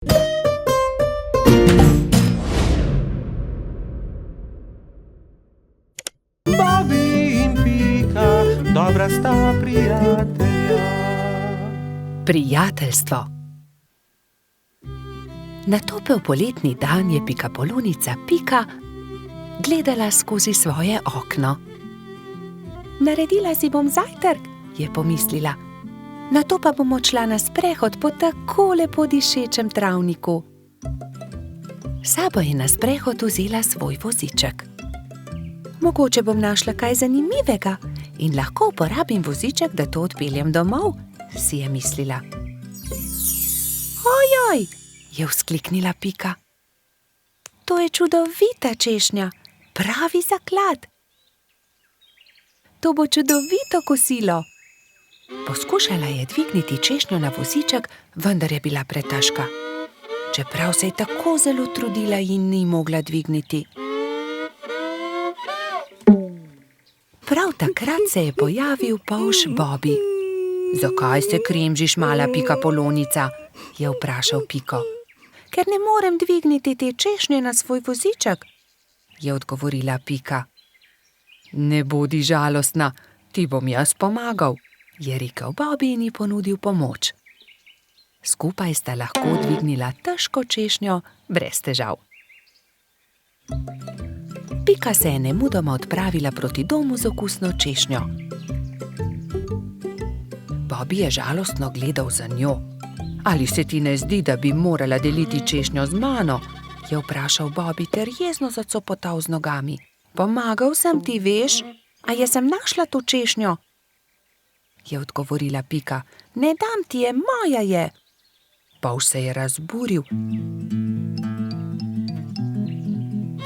Bobby in Pika, dobra sta prijatelja. Prijateljstvo. Na topel poletni dan je pikapolonica Pika gledala skozi svoje okno. Naredila si bom zajtrk, je pomislila. Nato pa bom odšla na sprehod po tako lepo dišečem travniku. Sabo je na sprehod vzela svoj voziček. Mogoče bom našla kaj zanimivega in lahko uporabim voziček, da to odpeljem domov, si je mislila. Ojoj, je vzkliknila Pika. To je čudovita češnja, pravi zaklad. To bo čudovito kosilo. Poskušala je dvigniti češnjo na voziček, vendar je bila pretežka. Čeprav se je tako zelo trudila in ni mogla dvigniti. Prav takrat se je pojavil polž Bobby. Zakaj se kremžiš, mala pikapolonica? Je vprašal Piko. Ker ne morem dvigniti te češnje na svoj voziček, je odgovorila Pika. Ne bodi žalostna, ti bom jaz pomagal, je rekel Bobby in ji ponudil pomoč. Skupaj sta lahko dvignila težko češnjo brez težav. Pika se je nemudoma odpravila proti domu z okusno češnjo. Bobby je žalostno gledal za njo. Ali se ti ne zdi, da bi morala deliti češnjo z mano? Je vprašal Bobby ter jezno zacopotal z nogami. Pomagal sem ti, veš, a jaz sem našla to češnjo, je odgovorila Pika. Ne dam ti je, moja je. Polž se je razburil.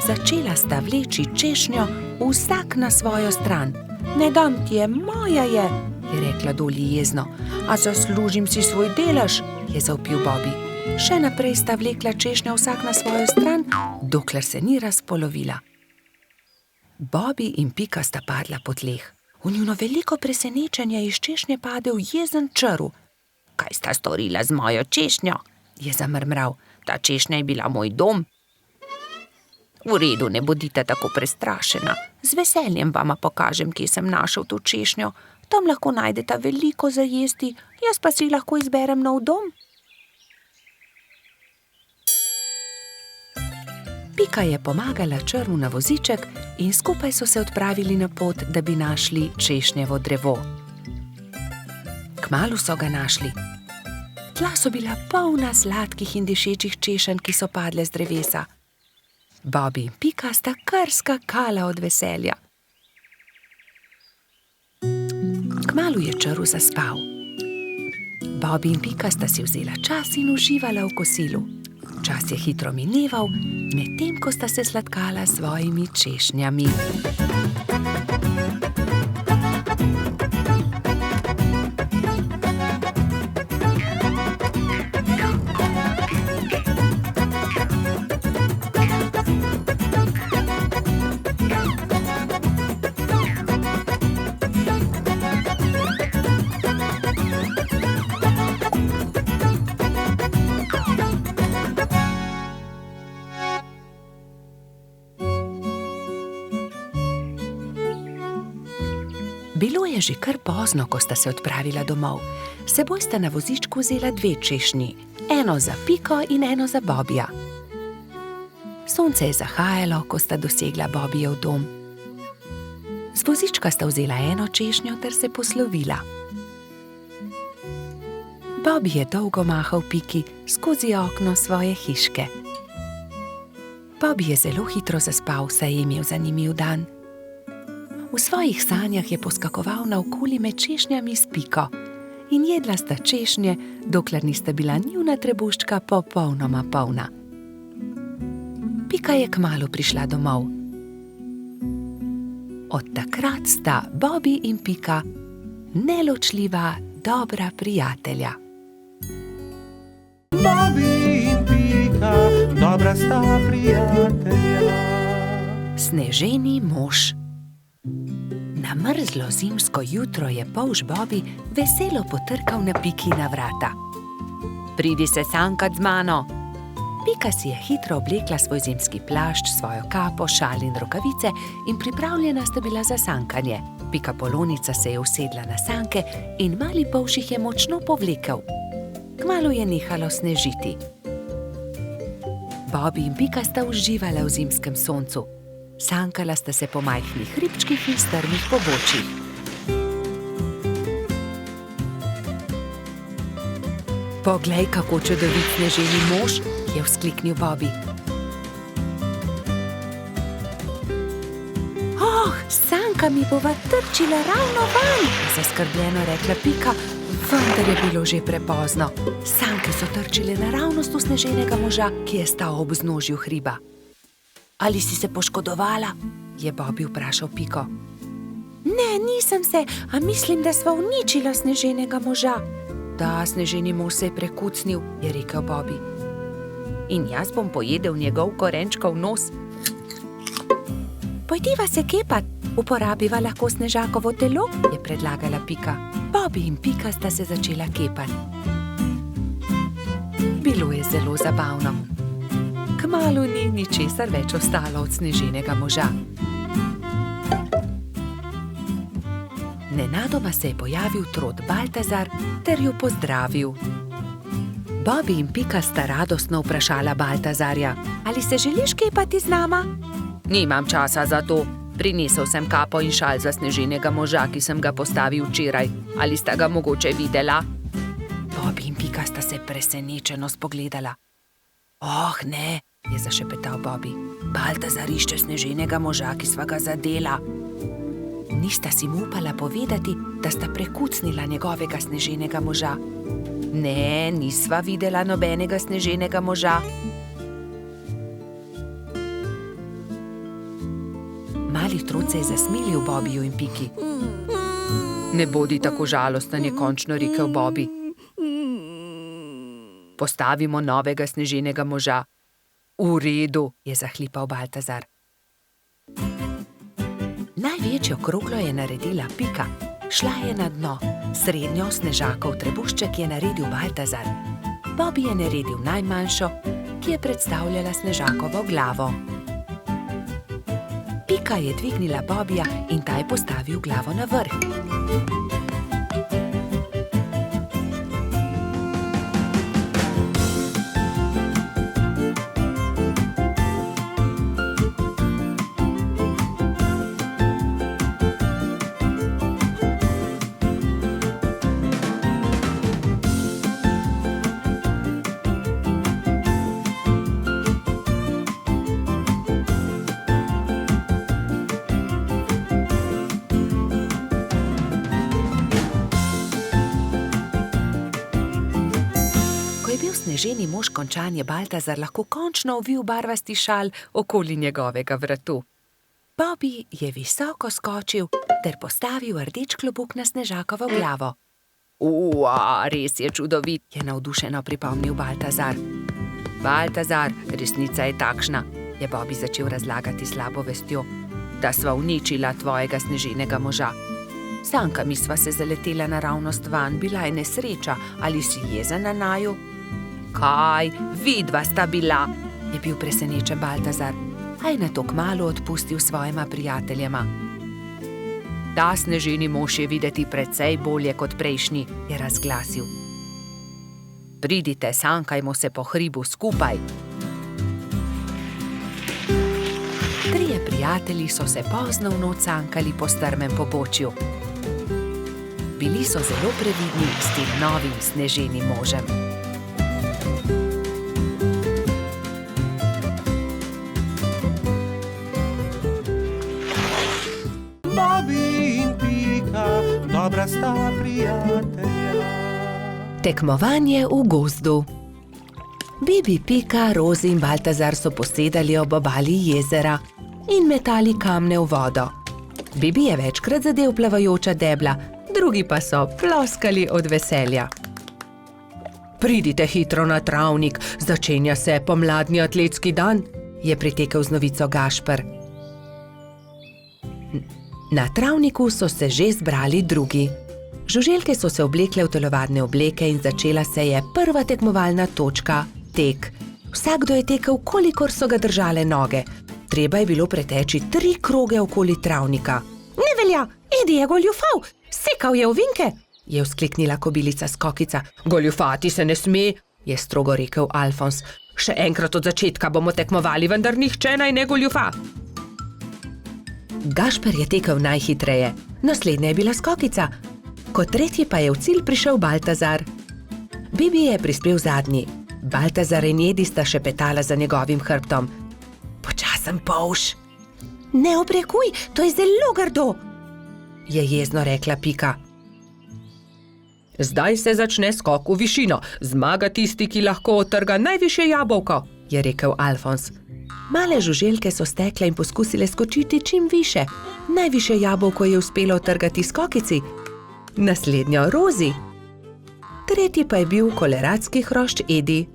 Začela sta vleči češnjo vsak na svojo stran. Ne dam ti je, moja je rekla Dolly jezno. A zaslužim si svoj delež, je zavpil Bobby. Še naprej sta vlekla češnjo vsak na svojo stran, dokler se ni razpolovila. Bobby in Pika sta padla po tleh. V njuno veliko presenečenje iz češnje padel jezen črv. Kaj sta storila z mojo češnjo? Je zamrmral. Ta češnja je bila moj dom. V redu, ne bodite tako prestrašena. Z veseljem vama pokažem, kje sem našel to češnjo. Tam lahko najdeta veliko za jesti, jaz pa si lahko izberem nov dom. Pika je pomagala črvu na voziček in skupaj so se odpravili na pot, da bi našli češnjevo drevo. Kmalu so ga našli. Tla so bila polna sladkih in dišečih češenj, ki so padle z drevesa. Bobby in Pika sta kar skakala od veselja. Kmalu je črv zaspal. Bobby in Pika sta si vzela čas in uživala v kosilu. Čas je hitro mineval, medtem ko sta se sladkala s svojimi češnjami. Bilo je že kar pozno, ko sta se odpravila domov. S seboj sta na vozičku vzela dve češnji, eno za Piko in eno za Bobbyja. Sonce je zahajalo, ko sta dosegla Bobbyjev dom. Z vozička sta vzela eno češnjo ter se poslovila. Bobby je dolgo mahal Piki skozi okno svoje hiške. Bobby je zelo hitro zaspal, saj je imel zanimiv dan. V svojih sanjah je poskakoval naokoli med češnjami s Piko in jedla sta češnje, dokler nista bila njuna trebuščka popolnoma polna. Pika je kmalu prišla domov. Od takrat sta Bobby in Pika neločljiva, dobra prijatelja. Bobby in Pika, dobra sta prijatelja. Sneženi mož. Na mrzlo zimsko jutro je polž Bobby veselo potrkal na Pikina vrata. Pridi se sankat z mano, Pika si je hitro oblekla svoj zimski plašč, svojo kapo, šal in rokavice in pripravljena sta bila za sankanje. Pika Polonica se je usedla na sanke in mali polših je močno povlekel. Kmalu je nehalo snežiti. Bobby in Pika sta uživala v zimskem soncu. Sankala sta se po majhnih hribčkih in strmih pobočjih. Poglej, kako čudovit sneženi mož, je vzkliknil Bobby. Oh, sanka mi bova trčila ravno van, je zaskrbljeno rekla Pika, vendar je bilo že prepozno. Sanke so trčile naravnost v sneženega moža, ki je stal ob vznožju hriba. Ali si se poškodovala? Je Bobby vprašal Piko. Ne, nisem se, a mislim, da sva uničila sneženega moža. Da, sneženi mož se je prekucnil, je rekel Bobby. In jaz bom pojedel njegov korenčkov nos. Pojdiva se kepat, uporabiva lahko snežakovo telo, je predlagala Pika. Bobby in Pika sta se začela kepat. Bilo je zelo zabavno. Kmalu ni ničesar več ostalo od sneženega moža. Nenadoma se je pojavil trod Baltazar ter jo pozdravil. Bobby in Pika sta radostno vprašala Baltazarja, ali se želiš kepati z nama? Nimam časa za to. Prinesel sem kapo in šal za sneženega moža, ki sem ga postavil včeraj. Ali sta ga mogoče videla? Bobby in Pika sta se presenečeno spogledala. Oh, ne, je zašepetal Bobby. Baltazar išče sneženega moža, ki sva ga zadela. Nista si mu upala povedati, da sta prekucnila njegovega sneženega moža. Ne, nisva videla nobenega sneženega moža. Mali trod se je zasmilil Bobbyju in Piki. Ne bodi tako žalosten, je končno rekel Bobby. Postavimo novega sneženega moža. V redu, je zahlipal Baltazar. Največjo kroglo je naredila Pika. Šla je na dno. Srednjo snežakov trebušček je naredil Baltazar. Bobby je naredil najmanjšo, ki je predstavljala snežakovo glavo. Pika je dvignila Bobbyja in ta je postavil glavo na vrh. Sneženi mož končan je Baltazar lahko končno ovil barvasti šal okoli njegovega vratu. Bobby je visoko skočil ter postavil rdeč klobuk na snežakovo glavo. Res je čudovit, je navdušeno pripomnil Baltazar. Baltazar, resnica je takšna, je Bobby začel razlagati slabo vestjo, da sva uničila tvojega sneženega moža. Sankami sva se zaletela naravnost van, bila je nesreča, ali si jezen na naju? Kaj, vidva sta bila, je bil presenečen Baltazar, a je nato kmalu odpustil svojima prijateljema. Ta sneženi mož je videti precej bolje kot prejšnji, je razglasil. Pridite, sankajmo se po hribu skupaj. Trije prijatelji so se pozno v noč sankali po strmem pobočju. Bili so zelo previdni s tem novim sneženim možem. Bobby in Pika, dobra sta prijatelja. Tekmovanje v gozdu. Bibi, Pika, Rozi in Baltazar so posedali ob obali jezera in metali kamne v vodo. Bibi je večkrat zadel plavajoča debla, drugi pa so ploskali od veselja. Pridite hitro na travnik, začenja se pomladni atletski dan, je pritekel z novico Gašper. Na travniku so se že zbrali drugi. Žuželke so se oblekle v telovadne obleke in začela se je prva tekmovalna točka, tek. Vsakdo je tekel, kolikor so ga držale noge. Treba je bilo preteči 3 kroge okoli travnika. Ne velja, Edi je goljufal, sekal je ovinke, je vzkliknila kobilica Skokica. Goljufati se ne sme, je strogo rekel Alfons. Še enkrat od začetka bomo tekmovali, vendar nihče naj ne goljufa. Gašper je tekel najhitreje, naslednja je bila Skokica. Kot tretji pa je v cilj prišel Baltazar. Bibi je prispel zadnji. Baltazar in Edi sta šepetala za njegovim hrbtom. Počasen polž. Ne obrekuj, to je zelo grdo, je jezno rekla Pika. Zdaj se začne skok v višino. Zmaga tisti, ki lahko odtrga najvišje jabolko, je rekel Alfons. Male žuželke so stekle in poskusile skočiti čim više. Najvišje jabolko je uspelo odtrgati Skokici, naslednjo Rozi. Tretji pa je bil koleratski hrošč Edi.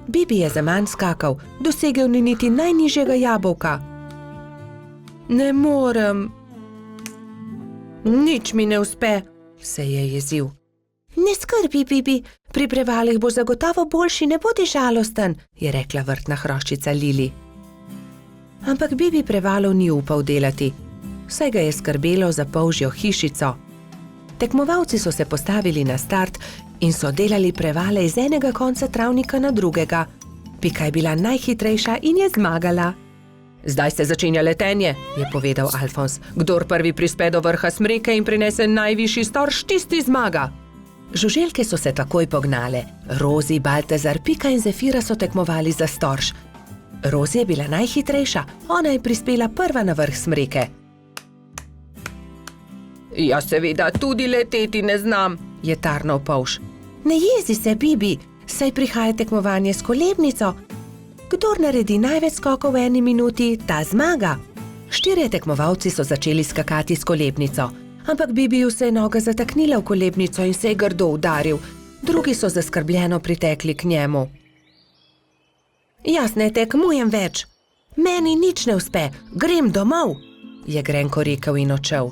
Bibi je zaman skakal, dosegel ni niti najnižjega jabolka. Ne morem. Nič mi ne uspe, se je jezil. Ne skrbi, Bibi, pri prevalih boš zagotovo boljši, ne bodi žalosten, je rekla vrtna hroščica Lili. Ampak Bibi prevalov ni upal delati, saj ga je skrbelo za polžjo hišico. Tekmovalci so se postavili na start in so delali prevale iz enega konca travnika na drugega. Pika je bila najhitrejša in je zmagala. Zdaj se začenja letenje, je povedal Alfons. Kdor prvi prispe do vrha smreke in prinese najvišji storž, tisti zmaga. Žuželke so se takoj pognale. Rozi, Baltazar, Pika in Zefira so tekmovali za storž. Rozi je bila najhitrejša, ona je prispela prva na vrh smreke. Jaz seveda tudi leteti ne znam, je tarnal polž. Ne jezi se, Bibi, saj prihaja tekmovanje s kolebnico. Kdor naredi največ skokov v 1 minuti, ta zmaga. 4 tekmovalci so začeli skakati s kolebnico, ampak Bibiju se je noga zataknila v kolebnico in se je grdo udaril. Drugi so zaskrbljeno pritekli k njemu. Jaz ne tekmujem več. Meni nič ne uspe, grem domov, je grenko rekel in odšel.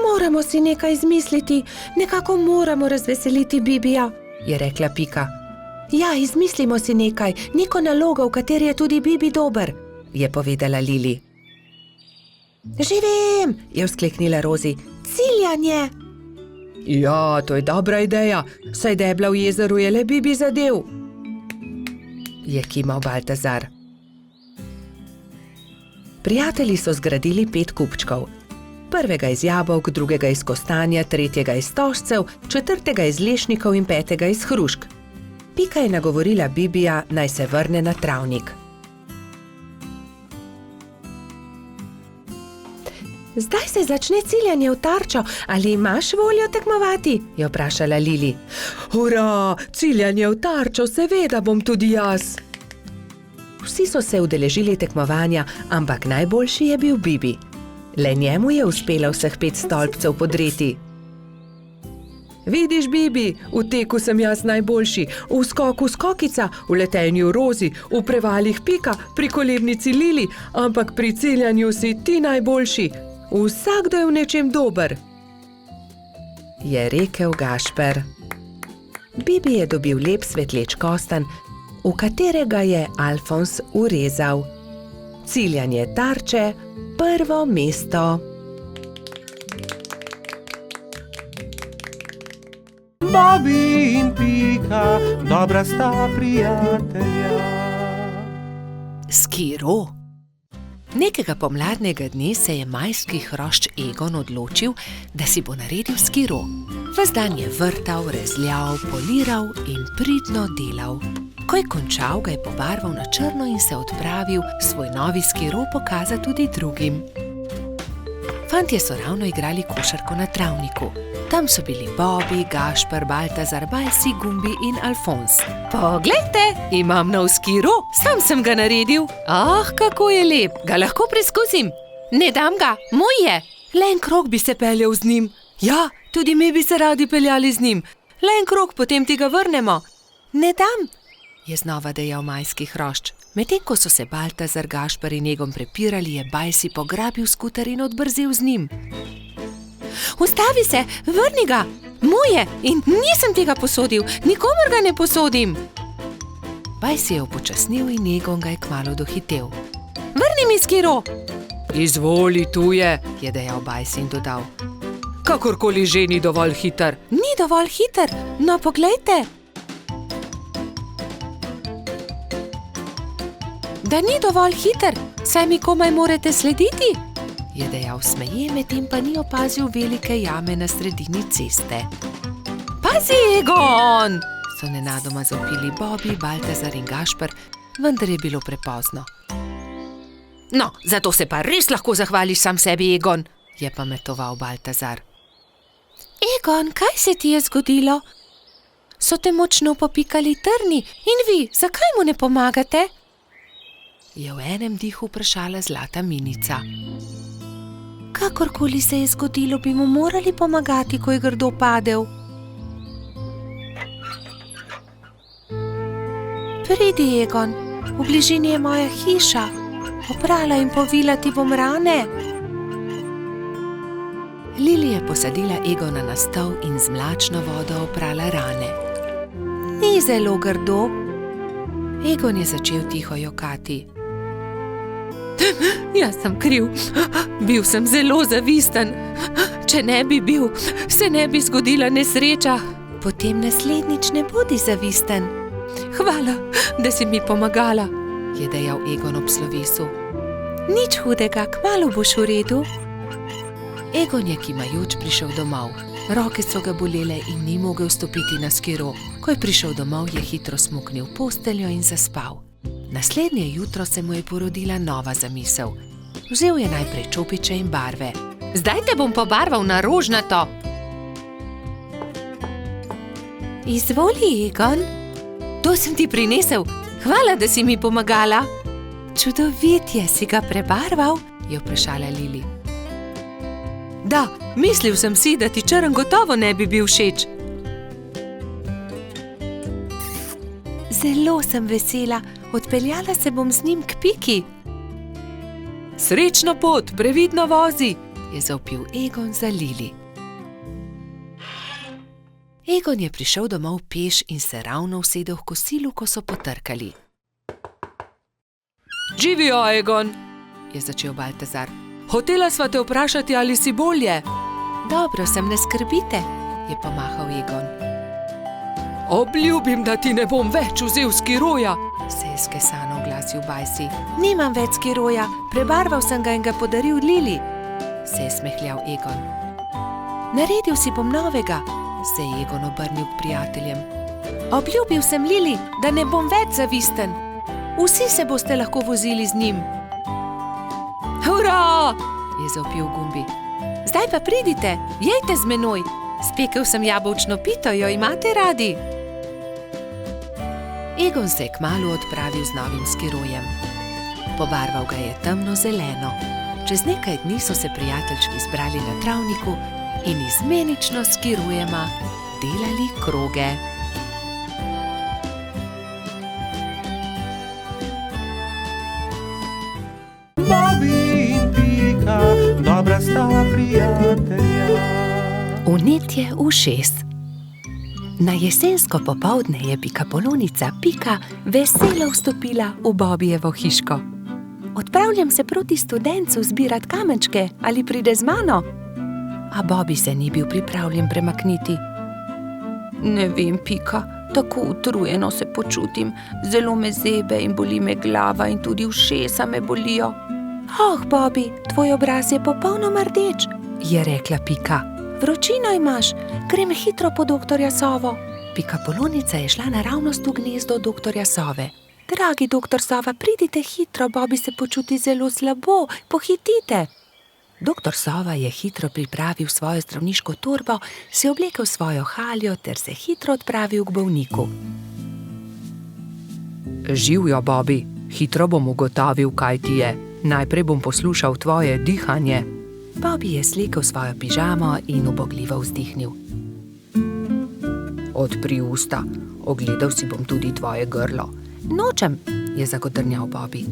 Moramo si nekaj izmisliti, nekako moramo razveseliti Bibija, je rekla Pika. Ja, izmislimo si nekaj, neko nalogo, v kateri je tudi Bibi dober, je povedala Lili. Že vem, je vzkliknila Rozi, ciljanje. Ja, to je dobra ideja, saj debla v jezeru je le Bibi zadev, je kimal Baltazar. Prijatelji so zgradili 5 kupčkov. Prvega iz jabolk, drugega iz kostanja, tretjega iz stožcev, 4. iz lešnikov in 5. iz hrušk. Pika je nagovorila Bibija, naj se vrne na travnik. Zdaj se začne ciljanje v tarčo, ali imaš voljo tekmovati? Je vprašala Lili. Hurra, ciljanje v tarčo, seveda bom tudi jaz. Vsi so se udeležili tekmovanja, ampak najboljši je bil Bibi. Le njemu je uspelo vseh 5 stolpcev podreti. Vidiš, Bibi, v teku sem jaz najboljši, v skoku Skokica, v letenju Rozi, v prevalih Pika, pri kolebnici Lili, ampak pri ciljanju si ti najboljši. Vsakdo je v nečem dober, je rekel Gašper. Bibi je dobil lep svetleč kostanj, v katerega je Alfons urezal. Ciljanje tarče, prvo mesto. Bobi in Pika, dobra sta prijatelja. Skiro. Nekega pomladnega dne se je majski hrošč Egon odločil, da si bo naredil skiro. Ves dan je vrtal, rezljal, poliral in pridno delal. Ko je končal, ga je pobarval na črno in se odpravil svoj novi skiro pokazati tudi drugim. Fantje so ravno igrali košarko na travniku. Tam so bili Bobi, Gašper, Baltazar, Balsi, Gumbi in Alfons. Poglejte, imam nov skiro, sam sem ga naredil. Ah, kako je lep, ga lahko preizkusim. Ne dam ga, moj je. Le en krog bi se peljal z njim. Ja, tudi mi bi se radi peljali z njim. Le en krog, potem ti ga vrnemo. Ne dam, je znova dejal majski hrošč. Medtem ko so se Baltazar, Gašper in Egon prepirali, je Balsi pograbil skuter in odbrzel z njim. Ustavi se, vrni ga! Moje in nisem tega posodil, nikomur ga ne posodim! Baj se je upočasnil in Egon ga je kmalu dohitel. Vrni mi skiro! Izvoli, tu je dejal Bajs in dodal. Kakorkoli že ni dovolj hiter. Ni dovolj hiter, no poglejte. Da ni dovolj hiter, saj mi komaj morate slediti, je dejal smeje, medtem pa ni opazil velike jame na sredini ceste. Pazi, Egon! So nenadoma zavpili Bobby, Baltazar in Gašper, vendar je bilo prepozno. No, zato se pa res lahko zahvališ sam sebi, Egon, je pametoval Baltazar. Egon, kaj se ti je zgodilo? So te močno popikali trni in vi, zakaj mu ne pomagate? Je v enem dihu vprašala zlata minica. Kakorkoli se je zgodilo, bi mu morali pomagati, ko je grdo padel. Pridi, Egon, v bližini je moja hiša. Oprala in povila ti bom rane. Lili je posadila Egona na stol in z mlačno vodo oprala rane. Ni zelo grdo. Egon je začel tiho jokati. Jaz sem kriv. Bil sem zelo zavisten. Če ne bi bil, se ne bi zgodila nesreča. Potem naslednjič ne bodi zavisten. Hvala, da si mi pomagala, je dejal Egon ob slovesu. Nič hudega, kmalu boš v redu. Egon je kimajoč prišel domov. Roke so ga bolele in ni mogel stopiti na skiro. Ko je prišel domov, je hitro smuknil posteljo in zaspal. Naslednje jutro se mu je porodila nova zamisel. Vzel je najprej čopiče in barve. Zdaj te bom pobarval na rožnato. Izvoli, Egon. To sem ti prinesel. Hvala, da si mi pomagala. Čudovit je, si ga prebarval, je vprašala Lili. Da, mislil sem si, da ti črn gotovo ne bi bil všeč. Zelo sem vesela, odpeljala se bom z njim k Piki. Srečno pot, previdno vozi, je zavpil Egon za Lili. Egon je prišel domov peš in se ravno usedel v kosilu, ko so potrkali. Živijo, Egon, je začel Baltazar. Hotela sva te vprašati, ali si bolje. Dobro sem, ne skrbite, je pomahal Egon. Obljubim, da ti ne bom več vzel skiroja, se je skesano oglasil Bajsi. Nimam več skiroja, prebarval sem ga in ga podaril Lili, se je smehljal Egon. Naredil si bom novega, se je Egon obrnil k prijateljem. Obljubil sem Lili, da ne bom več zavisten. Vsi se boste lahko vozili z njim. Hurra! Je zavpil Gumbi. Zdaj pa pridite, jejte z menoj. Spekel sem jabolčno pito, jo imate radi? Egon se je kmalu odpravil z novim skirojem. Pobarval ga je temno zeleno. Čez nekaj dni so se prijateljčki zbrali na travniku in izmenično s skirojema delali kroge. Bobby in Pika, dobra sta prijatelja. Vnetje ušes. Na jesensko popoldne je pikapolonica Pika veselo vstopila v Bobbyjevo hiško. Odpravljam se proti studencu zbirat kamenčke, ali pride z mano? A Bobby se ni bil pripravljen premakniti. Ne vem, Pika, tako utrujeno se počutim. Zelo me zebe in boli me glava in tudi ušesa me bolijo. Oh, Bobby, tvoj obraz je popolnoma rdeč, je rekla Pika. Vročino imaš, grem hitro po doktorja Sovo. Pikapolonica je šla naravnost v gnezdo doktorja Sove. Dragi doktor Sova, pridite hitro, Bobby se počuti zelo slabo, pohitite. Doktor Sova je hitro pripravil svojo zdravniško torbo, se oblekel svojo haljo ter se hitro odpravil k bolniku. Živjo, Bobby, hitro bom ugotovil, kaj ti je. Najprej bom poslušal tvoje dihanje. Bobby je slekel svojo pižamo in ubogljivo vzdihnil. Odpri usta, ogledal si bom tudi tvoje grlo. Nočem, je zagodrnjal Bobby.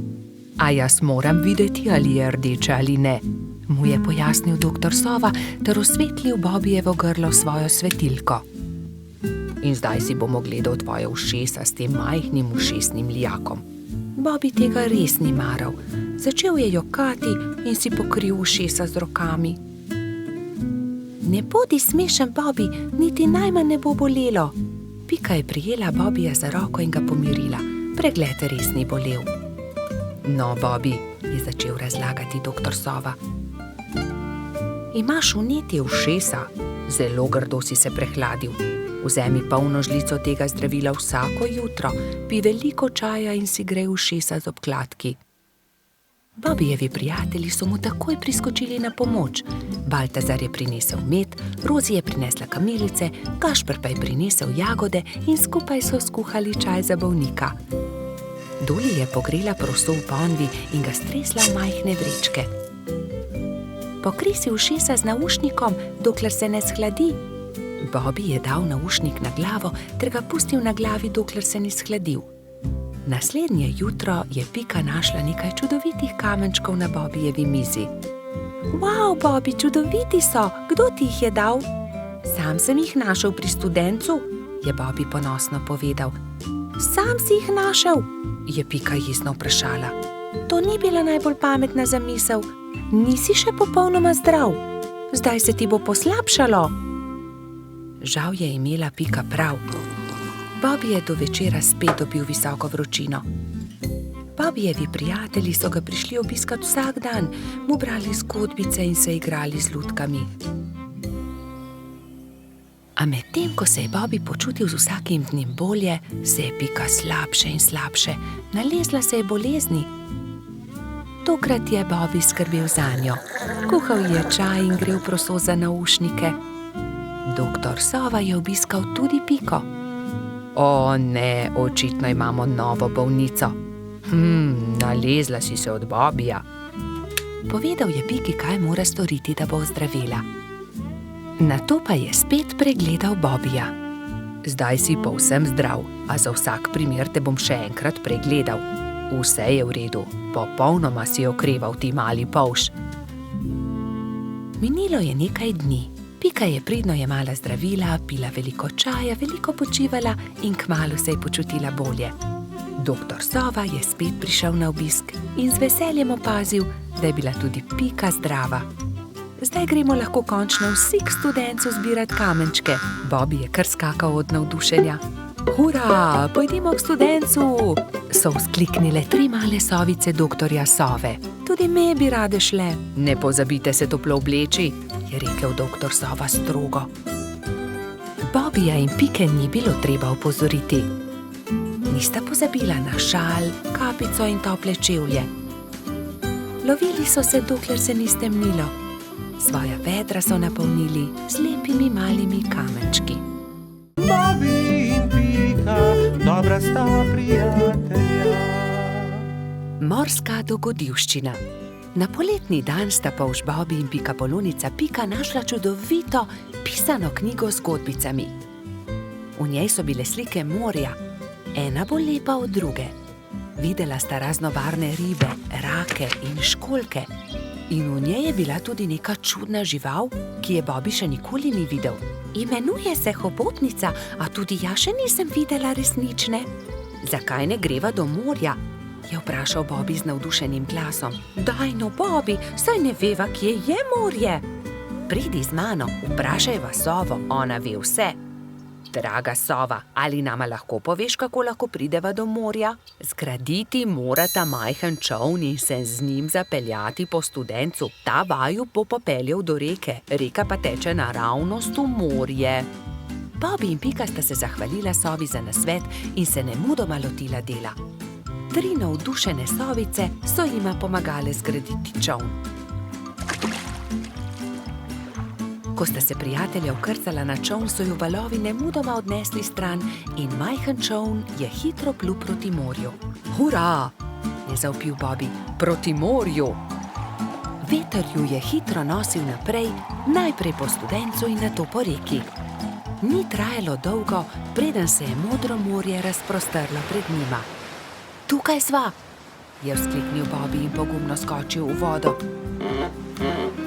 A jaz moram videti, ali je rdeče ali ne. mu je pojasnil doktor Sova ter osvetlil Bobijevo grlo svojo svetilko. In zdaj si bomo gledal tvoje ušesa s tem majhnim ušesnim lijakom. Bobi tega res ni maral. Začel je jokati in si pokril ušesa z rokami. Ne bodi smešen, Bobi, niti najmanj ne bo bolelo. Pika je prijela Bobija za roko in ga pomirila. Pregled res ni bolel. No, Bobi, je začel razlagati doktor Sova. Imaš vnetje ušesa? Zelo grdo si se prehladil. Vzemi polno žlico tega zdravila vsako jutro, pij veliko čaja in si grej ušesa z obkladki. Bobijevi prijatelji so mu takoj priskočili na pomoč. Baltazar je prinesel med, Rozi je prinesla kamilice, Gašper pa je prinesel jagode in skupaj so skuhali čaj za bolnika. Doli je pogrela proso v ponvi in ga stresla v majhne vrečke. Pokri si ušesa z naušnikom, dokler se ne shladi. Bobi je dal naušnik na glavo ter ga pustil na glavi, dokler se ni shladil. Naslednje jutro je Pika našla nekaj čudovitih kamenčkov na Bobijevi mizi. Wow, Bobi, čudoviti so! Kdo ti jih je dal? Sam sem jih našel pri studencu, je Bobi ponosno povedal. Sam si jih našel? Je Pika jezno vprašala. To ni bila najbolj pametna zamisel. Nisi še popolnoma zdrav. Zdaj se ti bo poslabšalo. Žal je imela Pika prav. Bobi je do večera spet dobil visoko vročino. Bobijevi prijatelji so ga prišli obiskat vsak dan, mu brali zgodbice in se igrali z lutkami. A medtem, ko se je Bobi počutil z vsakim dnem bolje, se je Pika slabše in slabše. Nalezla se je bolezni. Tokrat je Bobi skrbel zanjo. Kuhal je čaj in grel proso za naušnike. Doktor Sova je obiskal tudi Piko. O ne, očitno imamo novo bolnico. Nalezla si se od Bobija. Povedal je Piki, kaj mora storiti, da bo ozdravila. Nato pa je spet pregledal Bobija. Zdaj si povsem zdrav, a za vsak primer te bom še enkrat pregledal. Vse je v redu, popolnoma si okreval, ti mali polž. Minilo je nekaj dni. Pika je pridno jemala zdravila, pila veliko čaja, veliko počivala in kmalu se je počutila bolje. Doktor Sova je spet prišel na obisk in z veseljem opazil, da je bila tudi Pika zdrava. Zdaj gremo lahko končno vsi k studencu zbirat kamenčke. Bobi je kar skakal od navdušenja. Hura, pojdimo k studencu! So vzkliknile 3 male sovice doktorja Sove. Tudi me bi rade šle. Ne pozabite se toplo obleči, je rekel doktor Sova strogo. Bobija in Pike ni bilo treba opozoriti. Nista pozabila na šal, kapico in tople čevlje. Lovili so se, dokler se ni stemnilo. Svoja vedra so napolnili z lepimi malimi kamenčki. Bobi in Pika, dobra sta prijatelja. Morska dogodivščina. Na poletni dan sta polž Bobi in Pikapolonica Pika našla čudovito pisano knjigo z zgodbicami. V njej so bile slike morja, ena bolj lepa od druge. Videla sta raznobarvne ribe, rake in školjke. In v njej je bila tudi neka čudna žival, ki je Bobi še nikoli ni videl. Imenuje se hobotnica, a tudi jaz še nisem videla resnične. Zakaj ne greva do morja? Je vprašal Bobi z navdušenim glasom. Daj no, Bobi, saj ne veva, kje je morje. Pridi z mano, vprašajva Sovo, ona ve vse. Draga Sova, ali nama lahko poveš, kako lahko prideva do morja? Zgraditi morata majhen čoln in se z njim zapeljati po studencu. Ta vaju bo popeljal do reke, reka pa teče naravnost v morje. Bobi in Pika sta se zahvalila Sovi za nasvet in se nemudoma lotila dela. 3 navdušene sovice so jima pomagale zgraditi čoln. Ko sta se prijatelja vkrcala na čoln, so ju valovi nemudoma odnesli stran in majhen čoln je hitro plul proti morju. Hura, je zavpil Bobi, proti morju. Veter ju je hitro nosil naprej, najprej po studencu in nato po reki. Ni trajalo dolgo, preden se je modro morje razprostrlo pred njima. Tukaj sva, je vzkliknil Bobi in pogumno skočil v vodo.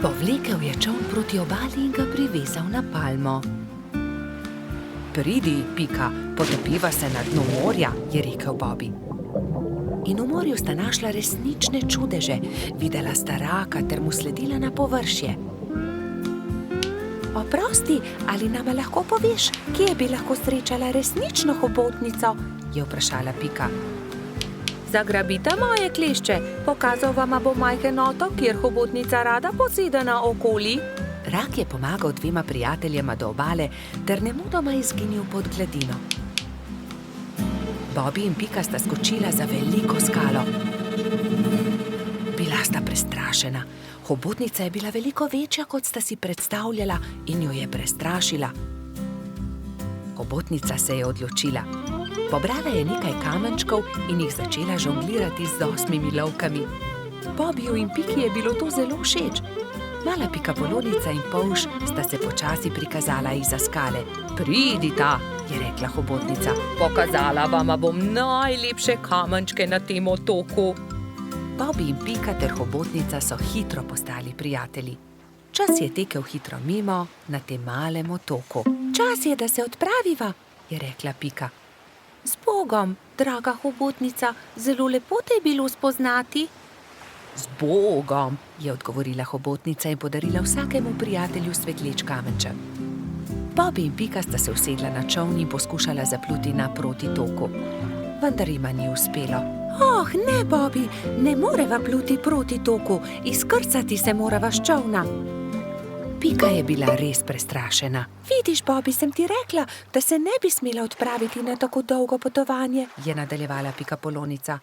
Povlekel je čoln proti obali in ga privezal na palmo. Pridi, Pika, potopiva se na dno morja, je rekel Bobby. In v morju sta našla resnične čudeže, videla sta raka ter mu sledila na površje. Oprosti, ali nama lahko poveš, kje bi lahko srečala resnično hobotnico? Je vprašala Pika. Zagrabita moje klešče, pokazal vama bo majhen otok, kjer hobotnica rada poseda naokoli. Rak je pomagal dvema prijateljema do obale ter nemudoma izginil pod gladino. Bobby in Pika sta skočila za veliko skalo. Bila sta prestrašena. Hobotnica je bila veliko večja, kot sta si predstavljala, in jo je prestrašila. Hobotnica se je odločila. Pobrala je nekaj kamenčkov in jih začela žonglirati z 8 lovkami. Bobbyju in Piki je bilo to zelo všeč. Mala pikapolonica in polž sta se počasi prikazala izza skale. Pridita, je rekla hobotnica. Pokazala vama bom najlepše kamenčke na tem otoku. Bobby in Pika ter hobotnica so hitro postali prijatelji. Čas je tekel hitro mimo na tem malem otoku. Čas je, da se odpraviva, je rekla Pika. Z Bogom, draga hobotnica, zelo lepo te je bilo spoznati. Z Bogom, je odgovorila hobotnica in podarila vsakemu prijatelju svetleč kamenček. Bobby in Pika sta se usedla na čoln in poskušala zapluti naproti toku. Vendar jima ni uspelo. Oh, ne, Bobby, ne moreva pluti proti toku, izkrcati se morava s čolna. Pika je bila res prestrašena. Vidiš, Bobby, sem ti rekla, da se ne bi smela odpraviti na tako dolgo potovanje, je nadaljevala pikapolonica.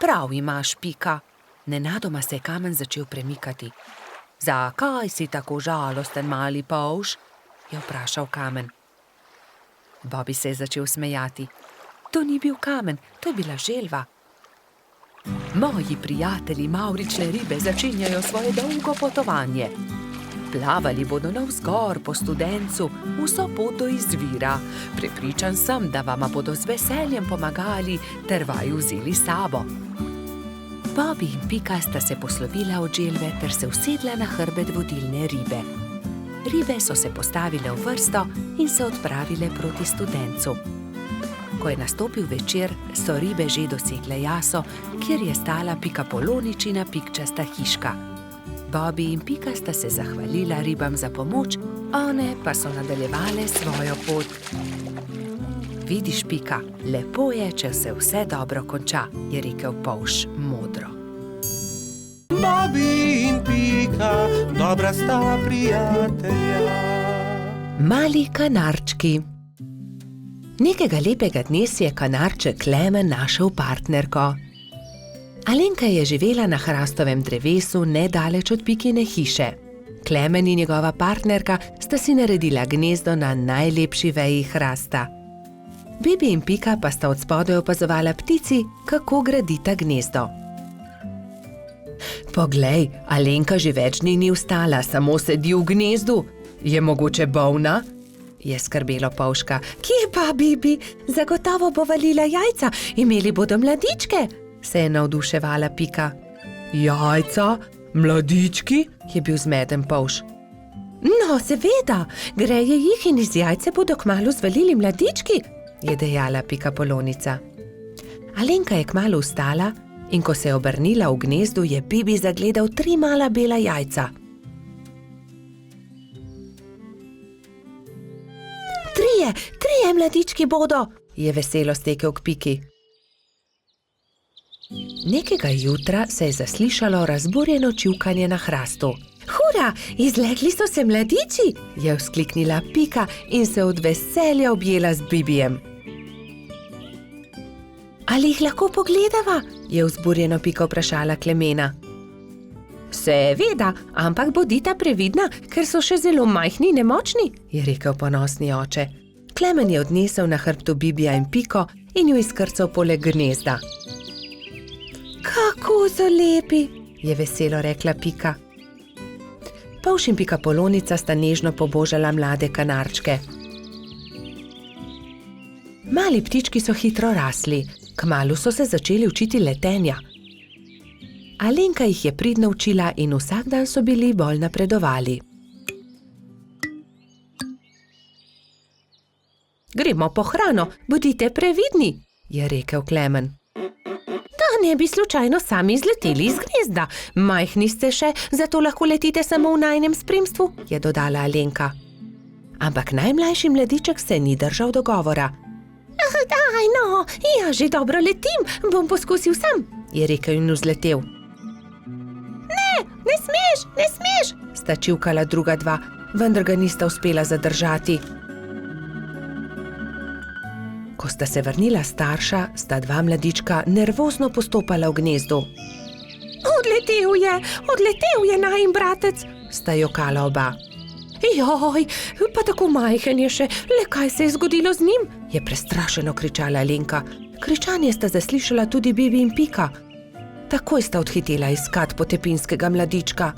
Prav imaš, Pika. Nenadoma se je kamen začel premikati. Zakaj si tako žalosten, mali polž? Je vprašal kamen. Bobby se je začel smejati. To ni bil kamen, to je bila želva. Moji prijatelji mavrične ribe začenjajo svoje dolgo potovanje. Plavali bodo navzgor po Studencu, vso pot do izvira. Prepričan sem, da vama bodo z veseljem pomagali ter vaju vzeli s sabo. Bobby in Pika sta se poslovila od želve ter se usedla na hrbet vodilne ribe. Ribe so se postavile v vrsto in se odpravile proti Studencu. Ko je nastopil večer, so ribe že dosegle jaso, kjer je stala pikapoloničina pikčasta hiška. Bobby in Pika sta se zahvalila ribam za pomoč, one pa so nadaljevale svojo pot. Vidiš, Pika, lepo je, če se vse dobro konča, je rekel polž modro. Bobby in Pika, dobra sta prijatelja. Mali kanarčki. Nekega lepega dne si je kanarček Klemen našel partnerko. Alenka je živela na hrastovem drevesu nedaleč od Pikine hiše. Klemen in njegova partnerka sta si naredila gnezdo na najlepši veji hrasta. Bibi in Pika pa sta od spodaj opazovala ptici, kako gradita gnezdo. Poglej, Alenka že več dni ni vstala, samo sedi v gnezdu. Je mogoče bolna? Je skrbelo polžka. Kje pa, Bibi? Zagotovo bo valila jajca, imeli bodo mladičke, se je navduševala Pika. Jajca? Mladički? Je bil zmeden polž. No, seveda, greje jih in iz jajce bodo kmalu zvalili mladički, je dejala pikapolonica. Alenka je kmalu vstala in ko se je obrnila v gnezdu, je Bibi zagledal 3 mala bela jajca. Trije mladički bodo, je veselo stekel k Piki. Nekega jutra se je zaslišalo razburjeno čivkanje na hrastu. Hura, izlegli so se mladiči, je vzkliknila Pika in se od veselja objela z Bibijem. Ali jih lahko pogledava? Je vzburjeno Pika vprašala Klemena. Seveda, ampak bodita previdna, ker so še zelo majhni in nemočni, je rekel ponosni oče. Klemen je odnesel na hrbtu Bibija in Piko in jo izkrcal poleg gnezda. Kako so lepi, je veselo rekla Pika. Polž in pikapolonica sta nežno pobožala mlade kanarčke. Mali ptički so hitro rasli, kmalu so se začeli učiti letenja. Alenka jih je pridno učila in vsak dan so bili bolj napredovali. Gremo po hrano, bodite previdni, je rekel Klemen. Da ne bi slučajno sami izleteli iz gnezda. Majhni ste še, zato lahko letite samo v najinem spremstvu, je dodala Alenka. Ampak najmlajši mladiček se ni držal dogovora. Daj no, ja že dobro letim, bom poskusil sam, je rekel in vzletel. Ne smeš, sta čivkala druga dva, vendar ga nista uspela zadržati. Ko sta se vrnila starša, sta dva mladička nervozno postopala v gnezdu. Odletel je najin bratec, sta jokala oba. Joj, pa tako majhen je še, le kaj se je zgodilo z njim, je prestrašeno kričala Alenka. Kričanje sta zaslišala tudi Bibi in Pika. Takoj sta odhitela iskat potepinskega mladička.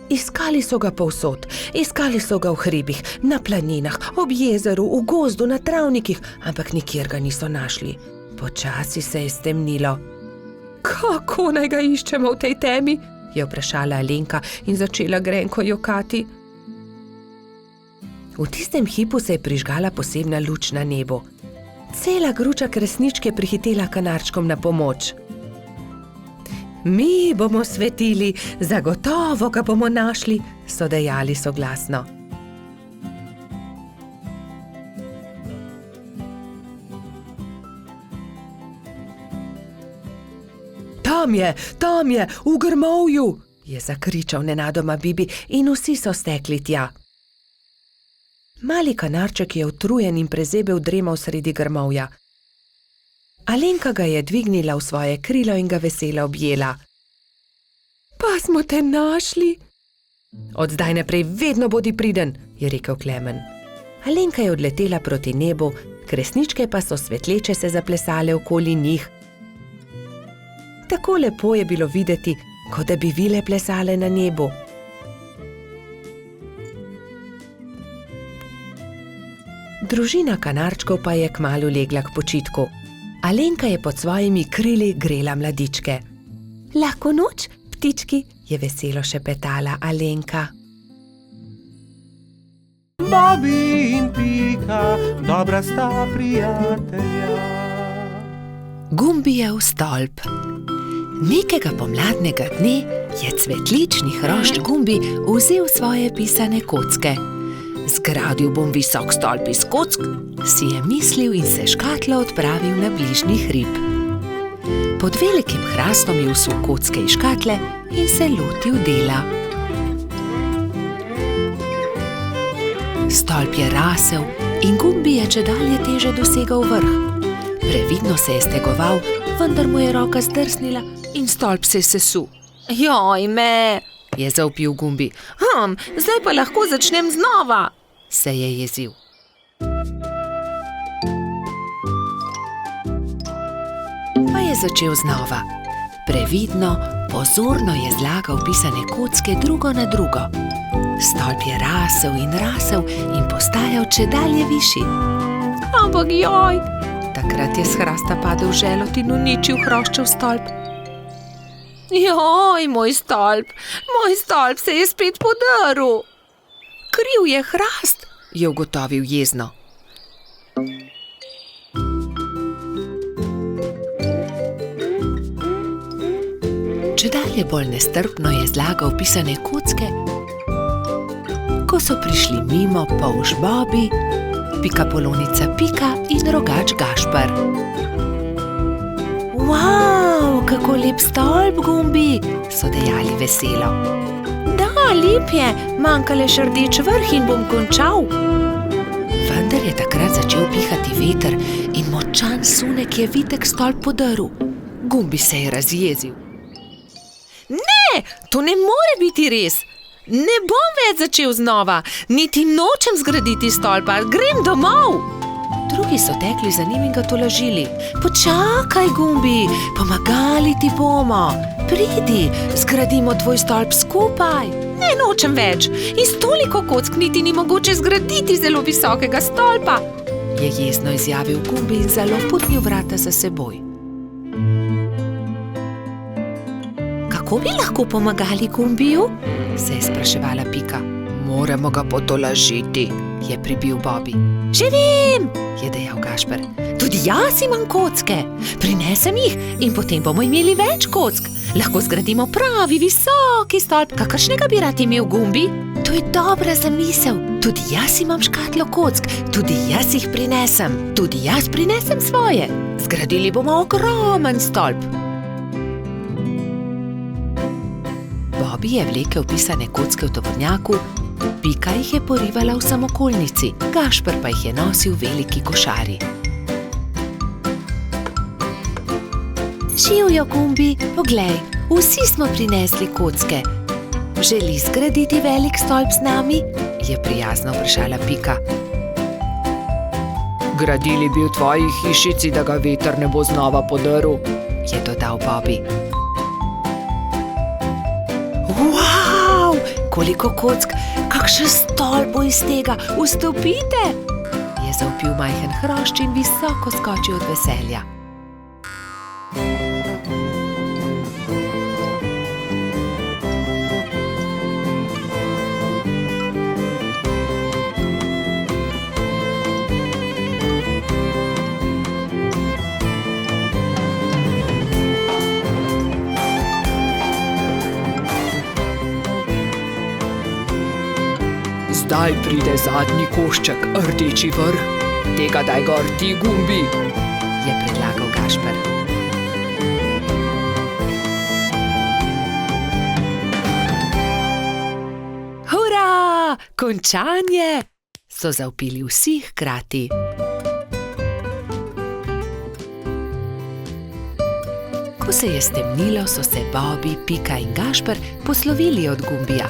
Iskali so ga povsod, iskali so ga v hribih, na planinah, ob jezeru, v gozdu, na travnikih, ampak nikjer ga niso našli. Počasi se je stemnilo. Kako naj ga iščemo v tej temi? Je vprašala Alenka in začela grenko jokati. V tistem hipu se je prižgala posebna luč na nebu. Cela gruča kresničke prihitela kanarčkom na pomoč. Mi bomo svetili, zagotovo ga bomo našli, so dejali soglasno. Tam je, v grmovju, je zakričal nenadoma Bibi in vsi so stekli tja. Mali kanarček je utrujen in prezebel dremal sredi grmovja. Alenka ga je dvignila v svoje krilo in ga veselo objela. Pa smo te našli. Od zdaj naprej vedno bodi priden, je rekel Klemen. Alenka je odletela proti nebu, kresničke pa so svetleče se zaplesale okoli njih. Tako lepo je bilo videti, kot da bi vile plesale na nebu. Družina kanarčkov pa je kmalu legla k počitku. Alenka je pod svojimi krili grela mladičke. Lahko noč, ptički, je veselo šepetala Alenka. Bobi in Pika, dobra sta prijatelja. Gumbijev stolp. Nekega pomladnega dne je cvetlični hrošč Gumbi vzel svoje pisane kocke. Zgradil bom visok stolp iz kock, si je mislil in se škatlo odpravil na bližnji hrib. Pod velikim hrastom je vsul kocke iz škatle in se lotil dela. Stolp je rasel in Gumbi je čedalje teže dosegal vrh. Previdno se je stegoval, vendar mu je roka zdrsnila in stolp se je sesul. Joj me, je zavpil Gumbi. Zdaj pa lahko začnem znova, se je jezil. Pa je začel znova. Previdno, pozorno je zlagal pisane kocke drugo na drugo. Stolp je rasel in postajal čedalje višji. Ampak joj! Takrat je s hrasta padel želod in uničil hroščev stolp. Joj, moj stolp se je spet podrl. Kriv je hrast, je ugotovil jezno. Čedalje bolj nestrpno je zlagal pisane kocke, ko so prišli mimo polž Bobi, pikapolonica Pika in rogač Gašper. Wow, kako lep stolp, Gumbi, so dejali veselo. Da, lep je, manjka le še rdeč vrh in bom končal. Vendar je takrat začel pihati veter in močan sunek je vitek stolp podrl. Gumbi se je razjezil. Ne, to ne more biti res. Ne bom več začel znova, niti nočem zgraditi stolpa, grem domov. Drugi so tekli za njim in ga tolažili. Počakaj, Gumbi, pomagali ti bomo. Pridi, zgradimo tvoj stolp skupaj. Ne, nočem več. Iz toliko kock niti ni mogoče zgraditi zelo visokega stolpa, je jezno izjavil Gumbi in zaloputnil vrata za seboj. Kako bi lahko pomagali Gumbiju? Se je spraševala Pika. Moramo ga potolažiti, je pribil Bobby. Že vem, je dejal Gašper. Tudi jaz imam kocke. Prinesem jih in potem bomo imeli več kock. Lahko zgradimo pravi visoki stolp, kakršnega bi rad imel Gumbi. To je dobra zamisel. Tudi jaz imam škatlo kock, tudi jaz jih prinesem. Tudi jaz prinesem svoje. Zgradili bomo ogromen stolp. Bobby je vlekel pisane kocke v tovornjaku, Pika jih je porivala v samokolnici, Gašper pa jih je nosil v veliki košari. Živjo, Gumbi, poglej, vsi smo prinesli kocke. Želi zgraditi velik stolp z nami? Je prijazno vprašala Pika. Gradili bi v tvoji hišici, da ga veter ne bo znova podrl, je dodal Bobby. Wow, koliko kock, kakšen stolp bo iz tega, vstopite, je zavpil majhen hrošč in visoko skočil od veselja. Zdaj pride zadnji košček, rdeči vrh. Tega daj gor ti, Gumbi, je predlagal Gašper. Hura! Končanje! So zavpili vsi hkrati. Ko se je stemnilo, so se Bobby, Pika in Gašper poslovili od Gumbija.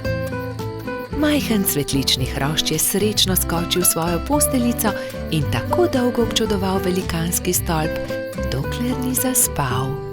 Majhen cvetlični hrošč je srečno skočil v svojo posteljico in tako dolgo občudoval velikanski stolp, dokler ni zaspal.